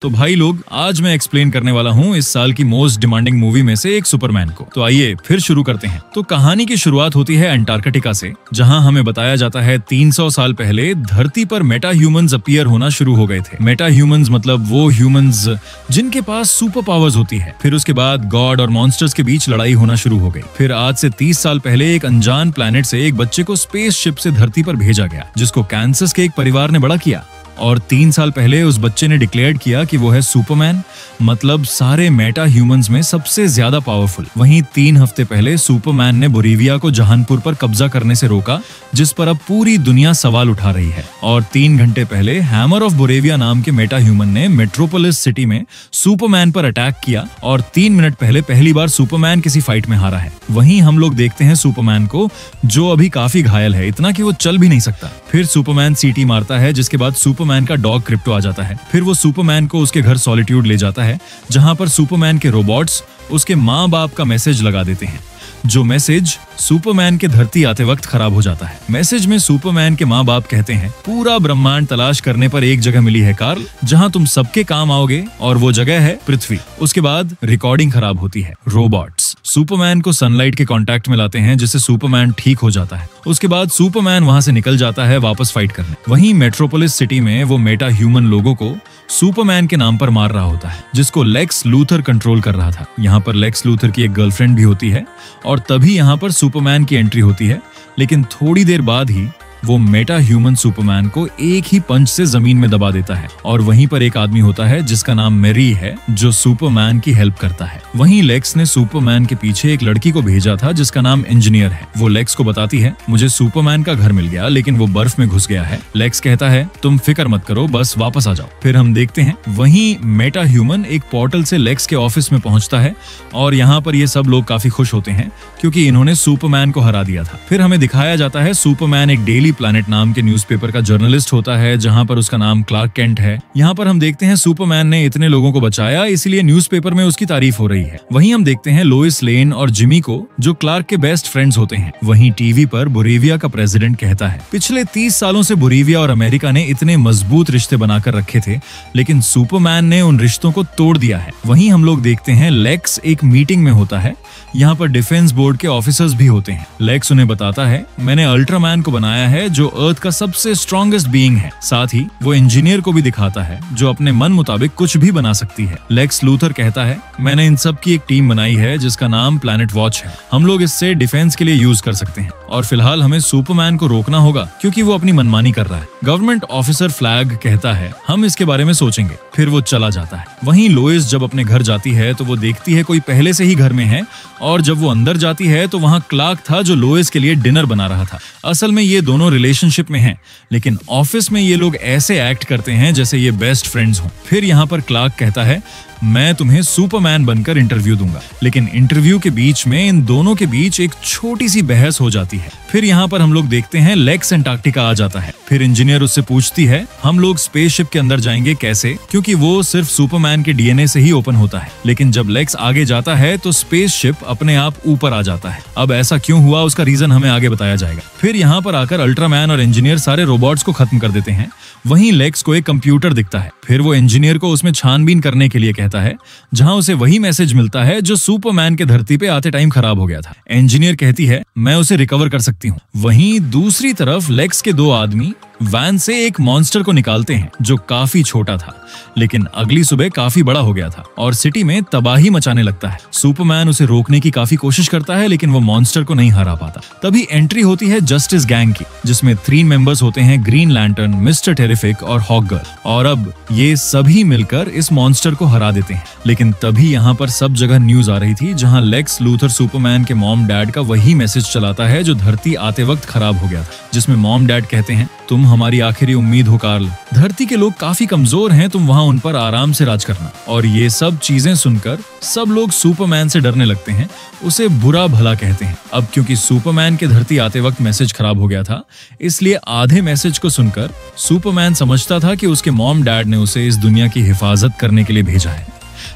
तो भाई लोग, आज मैं एक्सप्लेन करने वाला हूँ इस साल की मोस्ट डिमांडिंग मूवी में से एक, सुपरमैन को। तो आइए फिर शुरू करते हैं। तो कहानी की शुरुआत होती है अंटार्कटिका से, जहाँ हमें बताया जाता है 300 साल पहले धरती पर मेटा ह्यूमंस अपीयर होना शुरू हो गए थे। मेटा ह्यूमंस मतलब वो ह्यूमंस जिनके पास सुपर पावर्स होती है। फिर उसके बाद गॉड और मॉन्स्टर्स के बीच लड़ाई होना शुरू हो गई। फिर आज से 30 साल पहले एक अनजान प्लैनेट से एक बच्चे को स्पेस शिप से धरती पर भेजा गया, जिसको कैंसस के एक परिवार ने बड़ा किया। और 3 साल पहले उस बच्चे ने डिक्लेयर किया कि वो है सुपरमैन, मतलब सारे मेटा ह्यूमंस में सबसे ज्यादा पावरफुल। वहीं 3 हफ्ते पहले सुपरमैन ने बोरेविया को जहानपुर पर कब्जा करने से रोका, जिस पर अब पूरी दुनिया सवाल उठा रही है। और 3 घंटे पहले हैमर ऑफ बोरेविया नाम के मेटा ह्यूमन ने मेट्रोपोलिस सिटी में सुपरमैन पर अटैक किया और 3 मिनट पहले पहली बार सुपरमैन किसी फाइट में हारा है। वहीं हम लोग देखते हैं सुपरमैन को, जो अभी काफी घायल है, इतना कि वो चल भी नहीं सकता। फिर सुपरमैन सीटी मारता है, जिसके बाद सुपरमैन का डॉग क्रिप्टो आ जाता है। फिर वो सुपरमैन को उसके घर सॉलिट्यूड ले जाता है, जहां पर सुपरमैन के रोबोट्स उसके माँ बाप का मैसेज लगा देते हैं, जो मैसेज सुपरमैन के धरती आते वक्त खराब हो जाता है। मैसेज में सुपरमैन के माँ बाप कहते हैं, पूरा ब्रह्मांड तलाश करने पर एक जगह मिली है कार्ल, जहां तुम सबके काम आओगे, और वो जगह है पृथ्वी। उसके बाद रिकॉर्डिंग खराब होती है। रोबोट्स सुपरमैन को सनलाइट के कांटेक्ट में लाते हैं, जिससे सुपरमैन ठीक हो जाता है। उसके बाद सुपरमैन वहां से निकल जाता है वापस फाइट करने। वहीं मेट्रोपोलिस सिटी में वो मेटा ह्यूमन लोगों को सुपरमैन के नाम पर मार रहा होता है, जिसको लेक्स लूथर कंट्रोल कर रहा था। यहाँ पर लेक्स लूथर की एक गर्लफ्रेंड भी होती है, और तभी यहाँ पर सुपरमैन की एंट्री होती है। लेकिन थोड़ी देर बाद ही वो मेटा ह्यूमन सुपरमैन को एक ही पंच से जमीन में दबा देता है। और वहीं पर एक आदमी होता है जिसका नाम मैरी है, जो सुपरमैन की हेल्प करता है। वहीं लेक्स ने सुपरमैन के पीछे एक लड़की को भेजा था जिसका नाम इंजीनियर है। वो लेक्स को बताती है, मुझे सुपरमैन का घर मिल गया, लेकिन वो बर्फ में घुस गया है। लेक्स कहता है, तुम फिक्र मत करो, बस वापस आ जाओ। फिर हम देखते हैं वहीं मेटा ह्यूमन एक पोर्टल से लेक्स के ऑफिस में पहुंचता है, और यहाँ पर ये सब लोग काफी खुश होते हैं क्योंकि इन्होंने सुपरमैन को हरा दिया था। फिर हमें दिखाया जाता है सुपरमैन एक डेली प्लैनेट नाम के न्यूज़पेपर का जर्नलिस्ट होता है, जहां पर उसका नाम क्लार्क केंट है। यहाँ पर हम देखते हैं सुपरमैन ने इतने लोगों को बचाया, इसलिए न्यूज़पेपर में उसकी तारीफ हो रही है। वहीं हम देखते हैं लोइस लेन और जिमी को, जो क्लार्क के बेस्ट फ्रेंड्स होते हैं। वहीं टीवी पर बोरेविया का प्रेसिडेंट कहता है, पिछले 30 सालों से बोरेविया और अमेरिका ने इतने मजबूत रिश्ते बनाकर रखे थे, लेकिन सुपरमैन ने उन रिश्तों को तोड़ दिया है। वहीं हम लोग देखते हैं लेक्स एक मीटिंग में होता है। यहाँ पर डिफेंस बोर्ड के ऑफिसर्स भी होते हैं। लेक्स उन्हें बताता है, मैंने अल्ट्रामैन को बनाया है, जो अर्थ का सबसे स्ट्रॉन्गेस्ट बीइंग है। साथ ही वो इंजीनियर को भी दिखाता है, जो अपने मन मुताबिक कुछ भी बना सकती है। लेक्स लूथर कहता है, मैंने इन सब की एक टीम बनाई है जिसका नाम प्लैनेट वॉच है। हम लोग इससे डिफेंस के लिए यूज कर सकते हैं, और फिलहाल हमें सुपरमैन को रोकना होगा क्योंकि वो अपनी मनमानी कर रहा है। गवर्नमेंट ऑफिसर फ्लैग कहता है, हम इसके बारे में सोचेंगे। फिर वो चला जाता है। वहीं लोइस जब अपने घर जाती है तो वो देखती है कोई पहले से ही घर में है, और जब वो अंदर जाती है तो वहाँ क्लार्क था, जो लोइस के लिए डिनर बना रहा था। असल में ये दोनों रिलेशनशिप में हैं, लेकिन ऑफिस में ये लोग ऐसे एक्ट करते हैं जैसे ये बेस्ट फ्रेंड्स हों। फिर यहाँ पर क्लार्क कहता है, मैं तुम्हें सुपरमैन बनकर इंटरव्यू दूंगा। लेकिन इंटरव्यू के बीच में इन दोनों के बीच एक छोटी सी बहस हो जाती है। फिर यहाँ पर हम लोग देखते हैं लेक्स अंटार्कटिका आ जाता है। फिर इंजीनियर उससे पूछती है, हम लोग स्पेसशिप के अंदर जाएंगे कैसे, क्योंकि वो सिर्फ सुपरमैन के डीएनए से ही ओपन होता है। लेकिन जब लेक्स आगे जाता है तो स्पेसशिप अपने आप ऊपर आ जाता है। अब ऐसा क्यों हुआ, उसका रीजन हमें आगे बताया जाएगा। फिर यहाँ पर आकर अल्ट्रामैन और इंजीनियर सारे रोबोट्स को खत्म कर देते हैं। वहीं लेक्स को एक कंप्यूटर दिखता है। फिर वो इंजीनियर को उसमें छानबीन करने के लिए कहता है, जहां उसे वही मैसेज मिलता है जो सुपरमैन के धरती पे आते टाइम खराब हो गया था। इंजीनियर कहती है, मैं उसे रिकवर कर सकती हूँ। वहीं दूसरी तरफ लेक्स के 2 आदमी वैन से एक मॉन्स्टर को निकालते हैं, जो काफी छोटा था, लेकिन अगली सुबह काफी बड़ा हो गया था और सिटी में तबाही मचाने लगता है। सुपरमैन उसे रोकने की काफी कोशिश करता है, लेकिन वो मॉन्स्टर को नहीं हरा पाता। तभी एंट्री होती है जस्टिस गैंग की, जिसमें 3 मेंबर्स होते हैं, ग्रीन लैंटर्न, मिस्टर टेरिफिक और हॉक गर्ल। और अब ये सभी मिलकर इस मॉन्स्टर को हरा देते हैं। लेकिन तभी यहाँ पर सब जगह न्यूज आ रही थी, जहाँ लेक्स लूथर सुपरमैन के मॉम डैड का वही मैसेज चलाता है जो धरती आते वक्त खराब हो गया था, जिसमें मॉम डैड कहते हैं, तुम हमारी आखिरी उम्मीद हो कार्ल, धरती के लोग काफी कमजोर हैं, तुम वहां उन पर आराम से राज करना। और ये सब चीजें सुनकर सब लोग सुपरमैन से डरने लगते हैं, उसे बुरा भला कहते हैं। अब क्योंकि सुपरमैन के धरती आते वक्त मैसेज खराब हो गया था, इसलिए आधे मैसेज को सुनकर सुपरमैन समझता था कि उसके मॉम डैड ने उसे इस दुनिया की हिफाजत करने के लिए भेजा है।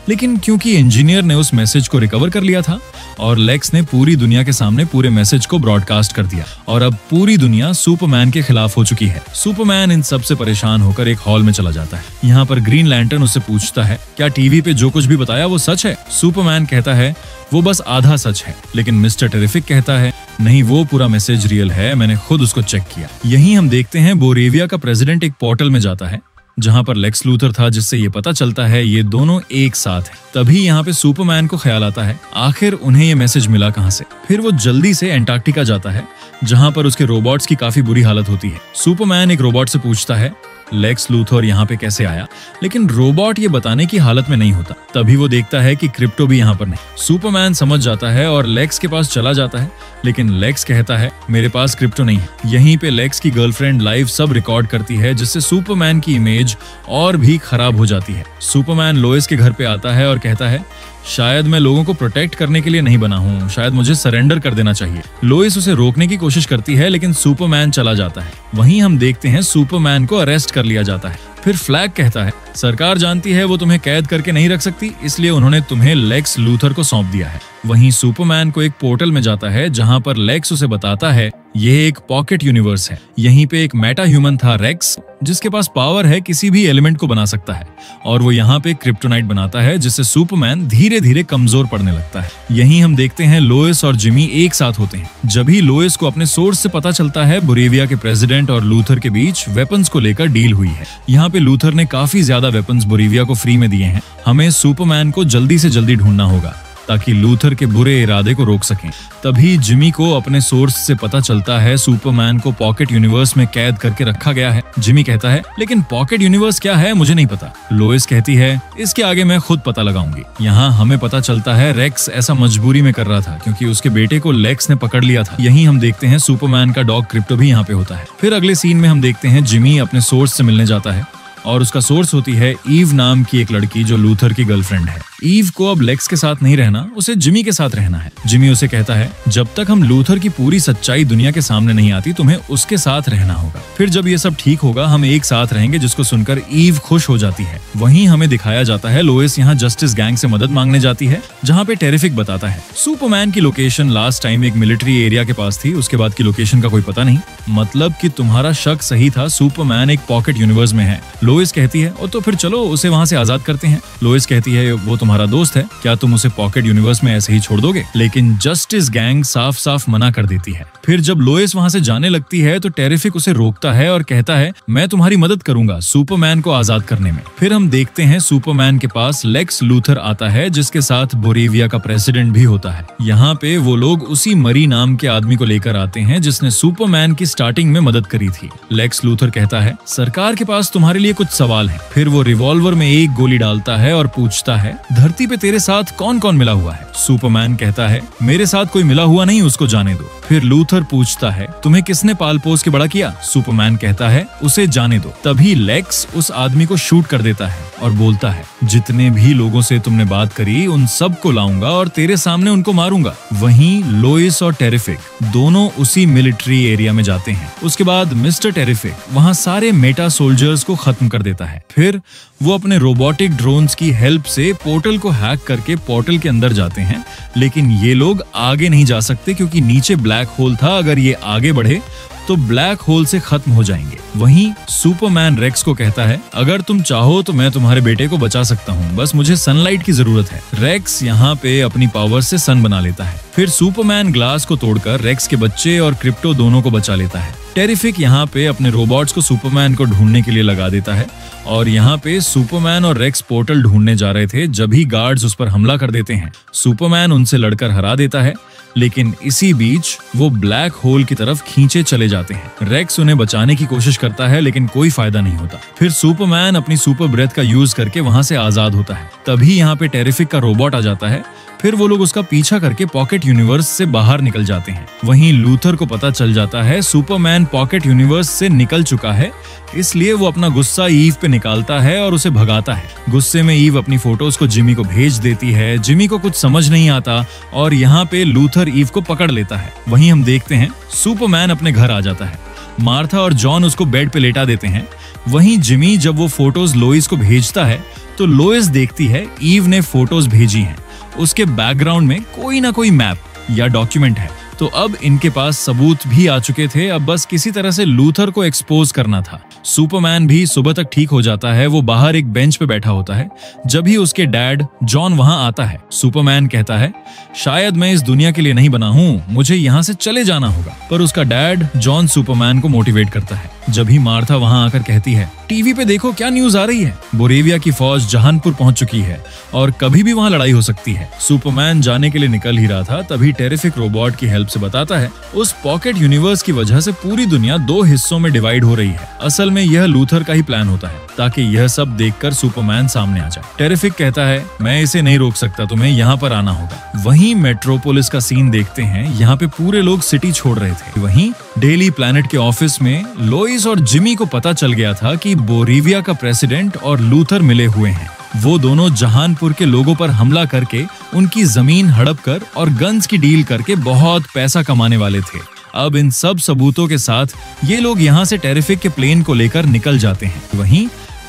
लेकिन क्योंकि इंजीनियर ने उस मैसेज को रिकवर कर लिया था और लेक्स ने पूरी दुनिया के सामने पूरे मैसेज को ब्रॉडकास्ट कर दिया और अब पूरी दुनिया सुपरमैन के खिलाफ हो चुकी है। सुपरमैन इन सब से परेशान होकर एक हॉल में चला जाता है। यहाँ पर ग्रीन लैंटर्न उससे पूछता है, क्या टीवी पे जो कुछ भी बताया वो सच है? सुपरमैन कहता है, वो बस आधा सच है। लेकिन मिस्टर टेरिफिक कहता है, नहीं, वो पूरा मैसेज रियल है, मैंने खुद उसको चेक किया। यहीं हम देखते हैं बोरेविया का प्रेसिडेंट एक पोर्टल में जाता है जहां पर लेक्स लूथर था, जिससे ये पता चलता है ये दोनों एक साथ हैं। तभी यहाँ पे सुपरमैन को ख्याल आता है, आखिर उन्हें ये मैसेज मिला कहां से। फिर वो जल्दी से एंटार्क्टिका जाता है जहां पर उसके रोबोट्स की काफी बुरी हालत होती है। सुपरमैन एक रोबोट से पूछता है, लेक्स लूथर यहाँ पे कैसे आया? लेकिन रोबोट ये बताने की हालत में नहीं होता। तभी वो देखता है कि क्रिप्टो भी यहाँ पर नहीं। सुपरमैन समझ जाता है और लेक्स के पास चला जाता है, लेकिन लेक्स कहता है, मेरे पास क्रिप्टो नहीं है। यहीं पे लेक्स की गर्लफ्रेंड लाइव सब रिकॉर्ड करती है, जिससे सुपरमैन की इमेज और भी खराब हो जाती है। सुपरमैन लोइस के घर पे आता है और कहता है, शायद मैं लोगों को प्रोटेक्ट करने के लिए नहीं बना हूँ, शायद मुझे सरेंडर कर देना चाहिए। लोइस उसे रोकने की कोशिश करती है, लेकिन सुपरमैन चला जाता है। वहीं हम देखते हैं सुपरमैन को अरेस्ट कर लिया जाता है। फिर फ्लैग कहता है, सरकार जानती है वो तुम्हें कैद करके नहीं रख सकती, इसलिए उन्होंने तुम्हें लेक्स लूथर को सौंप दिया है। वहीं सुपरमैन को एक पोर्टल में जाता है जहां पर लेक्स उसे बताता है ये एक पॉकेट यूनिवर्स है। यहीं पे एक मेटा ह्यूमन था रेक्स, जिसके पास पावर है किसी भी एलिमेंट को बना सकता है और वो यहाँ पे क्रिप्टोनाइट बनाता है, जिससे सुपरमैन धीरे धीरे कमजोर पड़ने लगता है। यहीं हम देखते हैं लोइस और जिमी एक साथ होते हैं। जब ही लोइस को अपने सोर्स से पता चलता है बोरेविया के प्रेसिडेंट और लूथर के बीच वेपन्स को लेकर डील हुई है। यहाँ पे लूथर ने काफी ज्यादा वेपन्स बोरेविया को फ्री में दिए हैं। हमें सुपरमैन को जल्दी से जल्दी ढूंढना होगा ताकि लूथर के बुरे इरादे को रोक सकें। तभी जिमी को अपने सोर्स से पता चलता है सुपरमैन को पॉकेट यूनिवर्स में कैद करके रखा गया है। जिमी कहता है, लेकिन पॉकेट यूनिवर्स क्या है मुझे नहीं पता। लोइस कहती है, इसके आगे मैं खुद पता लगाऊंगी। यहाँ हमें पता चलता है रेक्स ऐसा मजबूरी में कर रहा था क्योंकि उसके बेटे को लेक्स ने पकड़ लिया था। यहीं हम देखते हैं सुपरमैन का डॉग क्रिप्टो भी यहाँ पे होता है। फिर अगले सीन में हम देखते हैं जिमी अपने सोर्स से मिलने जाता है और उसका सोर्स होती है ईव नाम की एक लड़की जो लूथर की गर्लफ्रेंड है। ईव को अब लेक्स के साथ नहीं रहना, उसे जिमी के साथ रहना है। जिमी उसे कहता है, जब तक हम लूथर की पूरी सच्चाई दुनिया के सामने नहीं आती तुम्हें उसके साथ रहना होगा। फिर जब ये सब ठीक होगा हम एक साथ रहेंगे, जिसको सुनकर ईव खुश हो जाती है। वहीं हमें दिखाया जाता है लोइस यहाँ जस्टिस गैंग से मदद मांगने जाती है, जहाँ पे टेरिफिक बताता है सुपरमैन की लोकेशन लास्ट टाइम एक मिलिट्री एरिया के पास थी, उसके बाद की लोकेशन का कोई पता नहीं। मतलब कि तुम्हारा शक सही था, सुपरमैन एक पॉकेट यूनिवर्स में है। लोइस कहती है, और तो फिर चलो उसे वहाँ से आजाद करते हैं। लोइस कहती है, वो तुम्हारा दोस्त है, क्या तुम उसे पॉकेट यूनिवर्स में ऐसे ही छोड़ दोगे? लेकिन जस्टिस गैंग साफ साफ मना कर देती है। फिर जब लोइस वहाँ से जाने लगती है तो टेरिफिक उसे रोकता है और कहता है, मैं तुम्हारी मदद करूंगा सुपरमैन को आजाद करने में। फिर हम देखते हैं सुपरमैन के पास लेक्स लूथर आता है, जिसके साथ बोरेविया का प्रेसिडेंट भी होता है। यहाँ पे वो लोग उसी मरी नाम के आदमी को लेकर आते हैं जिसने सुपरमैन की स्टार्टिंग में मदद करी थी। लेक्स लूथर कहता है, सरकार के पास तुम्हारे लिए कुछ सवाल है। फिर वो रिवॉल्वर में एक गोली डालता है और पूछता है, धरती पे तेरे साथ कौन कौन मिला हुआ है? सुपरमैन कहता है, मेरे साथ कोई मिला हुआ नहीं, उसको जाने दो। फिर लूथर पूछता है, तुम्हें किसने पाल पोस के बड़ा किया? सुपरमैन कहता है, उसे जाने दो। तभी लेक्स उस आदमी को शूट कर देता है और बोलता है, जितने भी लोगों से तुमने बात करी उन सबको लाऊंगा और तेरे सामने उनको मारूंगा। वहीं लोइस और टेरिफिक दोनों उसी मिलिट्री एरिया में जाते हैं। उसके बाद मिस्टर टेरिफिक वहां सारे मेटा सोल्जर्स को खत्म कर देता है। फिर वो अपने रोबोटिक ड्रोन्स की हेल्प से पोर्टल को हैक करके पोर्टल के अंदर जाते हैं, लेकिन ये लोग आगे नहीं जा सकते क्योंकि नीचे ब्लैक होल था। अगर ये आगे बढ़े तो ब्लैक होल से खत्म हो जाएंगे। वहीं सुपरमैन रेक्स को कहता है, अगर तुम चाहो तो मैं तुम्हारे बेटे को बचा सकता हूँ, बस मुझे सनलाइट की जरूरत है। रेक्स यहाँ पे अपनी पावर से सन बना लेता है। फिर सुपरमैन ग्लास को तोड़कर रेक्स के बच्चे और क्रिप्टो दोनों को बचा लेता है। टेरिफिक यहाँ पे अपने रोबोट्स को सुपरमैन को ढूंढने के लिए लगा देता है और यहाँ पे सुपरमैन और रेक्स पोर्टल ढूंढने जा रहे थे जब ही गार्ड्स उस पर हमला कर देते हैं। सुपरमैन उनसे लड़कर हरा देता है, लेकिन इसी बीच वो ब्लैक होल की तरफ खींचे चले जाते हैं। रेक्स उन्हें बचाने की कोशिश करता है लेकिन कोई फायदा नहीं होता। फिर सुपरमैन अपनी सुपर ब्रेथ का यूज करके वहां से आजाद होता है। तभी यहाँ पे टेरिफिक का रोबोट आ जाता है। फिर वो लोग उसका पीछा करके पॉकेट यूनिवर्स से बाहर निकल जाते हैं। वहीं लूथर को पता चल जाता है सुपरमैन पॉकेट यूनिवर्स से निकल चुका है, इसलिए वो अपना गुस्सा ईव पे निकालता है और उसे भगाता है। गुस्से में ईव अपनी फोटोज को जिमी को भेज देती है। जिमी को कुछ समझ नहीं आता और यहाँ पे लूथर ईव को पकड़ लेता है। वहीं हम देखते हैं सुपरमैन अपने घर आ जाता है। मार्था और जॉन उसको बेड पे लेटा देते हैं। वहीं जिमी जब वो फोटोज लोइस को भेजता है तो लोइस देखती है ईव ने फोटोज भेजी हैं। उसके बैकग्राउंड में कोई ना कोई मैप या डॉक्यूमेंट है। तो अब इनके पास सबूत भी आ चुके थे, अब बस किसी तरह से लूथर को एक्सपोज करना था। सुपरमैन भी सुबह तक ठीक हो जाता है। वो बाहर एक बेंच पे बैठा होता है जब ही उसके डैड जॉन वहां आता है। सुपरमैन कहता है, शायद मैं इस दुनिया के लिए नहीं बना हूँ, मुझे यहाँ से चले जाना होगा। पर उसका डैड जॉन सुपरमैन को मोटिवेट करता है। जब ही मार्था वहां आकर कहती है, टीवी पे देखो क्या न्यूज आ रही है, बोरेविया की फौज जहानपुर पहुंच चुकी है और कभी भी वहां लड़ाई हो सकती है। सुपरमैन जाने के लिए निकल ही रहा था, तभी टेरिफिक रोबोट की हेल्प से बताता है उस पॉकेट यूनिवर्स की वजह से पूरी दुनिया 2 हिस्सों में डिवाइड हो रही है। असल में यह लूथर का ही प्लान होता है ताकि यह सब देखकर सुपरमैन सामने आ जाए। टेरिफिक कहता है, मैं इसे नहीं रोक सकता, तुम्हें यहाँ पर आना होगा। वहीं मेट्रोपोलिस का सीन देखते हैं। यहाँ पे पूरे लोग सिटी छोड़ रहे थे। वहीं डेली प्लैनेट के ऑफिस में लोइस और जिमी को पता चल गया था कि बोरेविया का प्रेसिडेंट और लूथर मिले हुए हैं। वो दोनों जहानपुर के लोगों पर हमला करके उनकी जमीन हड़प कर और गन्स की डील करके बहुत पैसा कमाने वाले थे। अब इन सब सबूतों के साथ ये लोग यहाँ से टेरिफिक के प्लेन को लेकर निकल जाते हैं। वहीं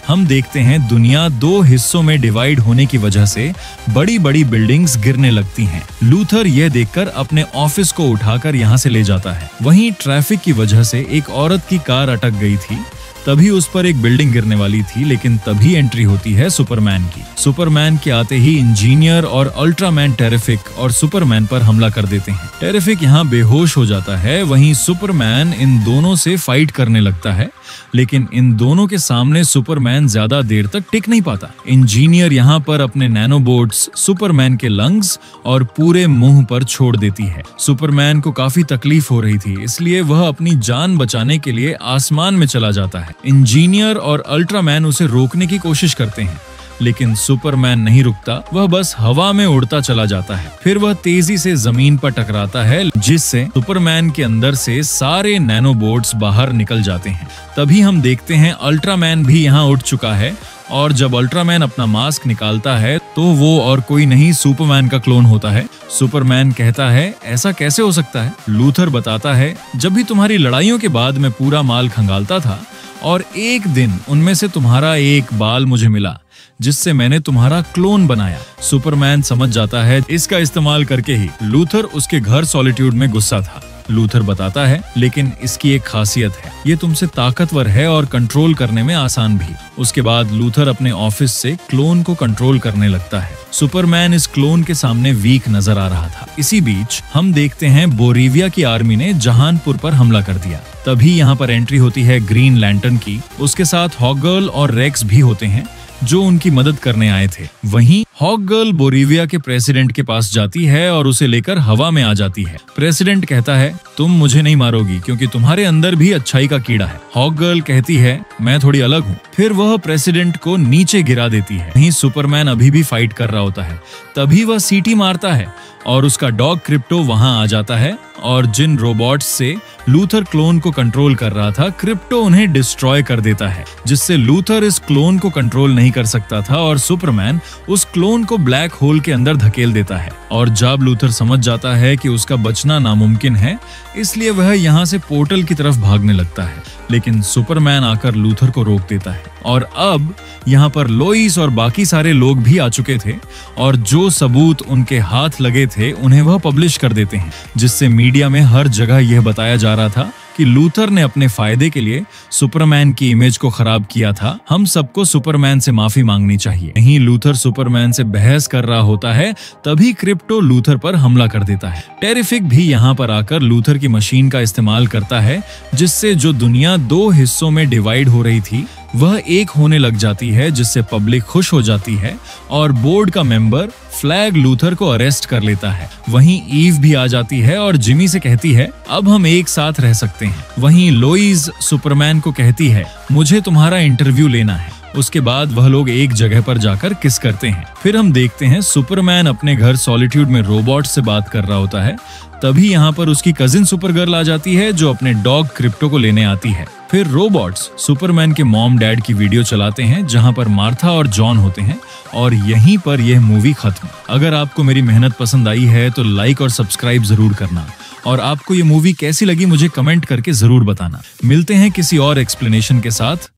हम देखते हैं दुनिया 2 हिस्सों में डिवाइड होने की वजह से बड़ी बड़ी बिल्डिंग्स गिरने लगती हैं। लूथर यह देखकर अपने ऑफिस को उठाकर यहाँ से ले जाता है। वहीं ट्रैफिक की वजह से एक औरत की कार अटक गई थी, तभी उस पर एक बिल्डिंग गिरने वाली थी, लेकिन तभी एंट्री होती है सुपरमैन की। सुपरमैन के आते ही इंजीनियर और अल्ट्रामैन टेरिफिक और सुपरमैन पर हमला कर देते हैं। टेरिफिक यहाँ बेहोश हो जाता है। वहीं सुपरमैन इन दोनों से फाइट करने लगता है, लेकिन इन दोनों के सामने सुपरमैन ज्यादा देर तक टिक नहीं पाता। इंजीनियर यहाँ पर अपने नैनोबोट्स सुपरमैन के लंग्स और पूरे मुंह पर छोड़ देती है। सुपरमैन को काफी तकलीफ हो रही थी, इसलिए वह अपनी जान बचाने के लिए आसमान में चला जाता है। इंजीनियर और अल्ट्रामैन उसे रोकने की कोशिश करते हैं, लेकिन सुपरमैन नहीं रुकता। वह बस हवा में उड़ता चला जाता है। फिर वह तेजी से जमीन पर टकराता है, जिससे सुपरमैन के अंदर से सारे नैनोबोट्स बाहर निकल जाते हैं। तभी हम देखते हैं अल्ट्रामैन भी यहाँ उठ चुका है, और जब अल्ट्रामैन अपना मास्क निकालता है तो वो और कोई नहीं सुपरमैन का क्लोन होता है। सुपरमैन कहता है, ऐसा कैसे हो सकता है? लूथर बताता है, जब भी तुम्हारी लड़ाइयों के बाद मैं पूरा माल खंगालता था और एक दिन उनमें से तुम्हारा एक बाल मुझे मिला, जिससे मैंने तुम्हारा क्लोन बनाया। सुपरमैन समझ जाता है इसका इस्तेमाल करके ही लूथर उसके घर सॉलिट्यूड में गुस्सा था। लूथर बताता है, लेकिन इसकी एक खासियत है, ये तुमसे ताकतवर है और कंट्रोल करने में आसान भी। उसके बाद लूथर अपने ऑफिस से क्लोन को कंट्रोल करने लगता है। सुपरमैन इस क्लोन के सामने वीक नजर आ रहा था। इसी बीच हम देखते हैं बोरेविया की आर्मी ने जहानपुर पर हमला कर दिया। तभी यहाँ पर एंट्री होती है ग्रीन लैंटर्न की। उसके साथ हॉकगर्ल और रेक्स भी होते हैं, जो उनकी मदद करने आए थे। वहीं हॉकगर्ल बोरेविया के प्रेसिडेंट के पास जाती है और उसे लेकर हवा में आ जाती है। प्रेसिडेंट कहता है, तुम मुझे नहीं मारोगी क्योंकि तुम्हारे अंदर भी अच्छाई का कीड़ा है। हॉकगर्ल कहती है, मैं थोड़ी अलग हूँ। फिर वह प्रेसिडेंट को नीचे गिरा देती है। वहीं सुपरमैन अभी भी फाइट कर रहा होता है। तभी वह सीटी मारता है और उसका डॉग क्रिप्टो वहां आ जाता है, और जिन रोबोट्स से लूथर क्लोन को कंट्रोल कर रहा था, क्रिप्टो उन्हें डिस्ट्रॉय कर देता है, जिससे लूथर इस क्लोन को कंट्रोल नहीं कर सकता था और सुपरमैन उस क्लोन को ब्लैक होल के अंदर धकेल देता है। और जब लूथर समझ जाता है कि उसका बचना नामुमकिन है, इसलिए वह यहाँ से पोर्टल की तरफ भागने लगता है, लेकिन सुपरमैन आकर लूथर को रोक देता है। और अब यहाँ पर लोइस और बाकी सारे लोग भी आ चुके थे, और जो सबूत उनके हाथ लगे थे उन्हें वह पब्लिश कर देते हैं, जिससे मीडिया में हर जगह यह बताया जा रहा था कि लूथर ने अपने फायदे के लिए सुपरमैन की इमेज को खराब किया था। हम सबको सुपरमैन से माफी मांगनी चाहिए। यहीं लूथर सुपरमैन से बहस कर रहा होता है, तभी क्रिप्टो लूथर पर हमला कर देता है। टेरिफिक भी यहाँ पर आकर लूथर की मशीन का इस्तेमाल करता है, जिससे जो दुनिया 2 हिस्सों में डिवाइड हो रही थी वह एक होने लग जाती है, जिससे पब्लिक खुश हो जाती है और बोर्ड का मेंबर फ्लैग लूथर को अरेस्ट कर लेता है। वहीं ईव भी आ जाती है और जिमी से कहती है, अब हम एक साथ रह सकते हैं। वहीं लोइस सुपरमैन को कहती है, मुझे तुम्हारा इंटरव्यू लेना है। उसके बाद वह लोग एक जगह पर जाकर किस करते हैं। फिर हम देखते हैं सुपरमैन अपने घर सॉलिट्यूड में रोबोट से बात कर रहा होता है। तभी यहाँ पर उसकी कजिन सुपरगर्ल आ जाती है, जो अपने डॉग क्रिप्टो को लेने आती है। फिर रोबोट्स सुपरमैन के मॉम डैड की वीडियो चलाते हैं, जहां पर मार्था और जॉन होते हैं, और यहीं पर यह मूवी खत्म। अगर आपको मेरी मेहनत पसंद आई है तो लाइक और सब्सक्राइब जरूर करना, और आपको ये मूवी कैसी लगी मुझे कमेंट करके जरूर बताना। मिलते हैं किसी और एक्सप्लेनेशन के साथ।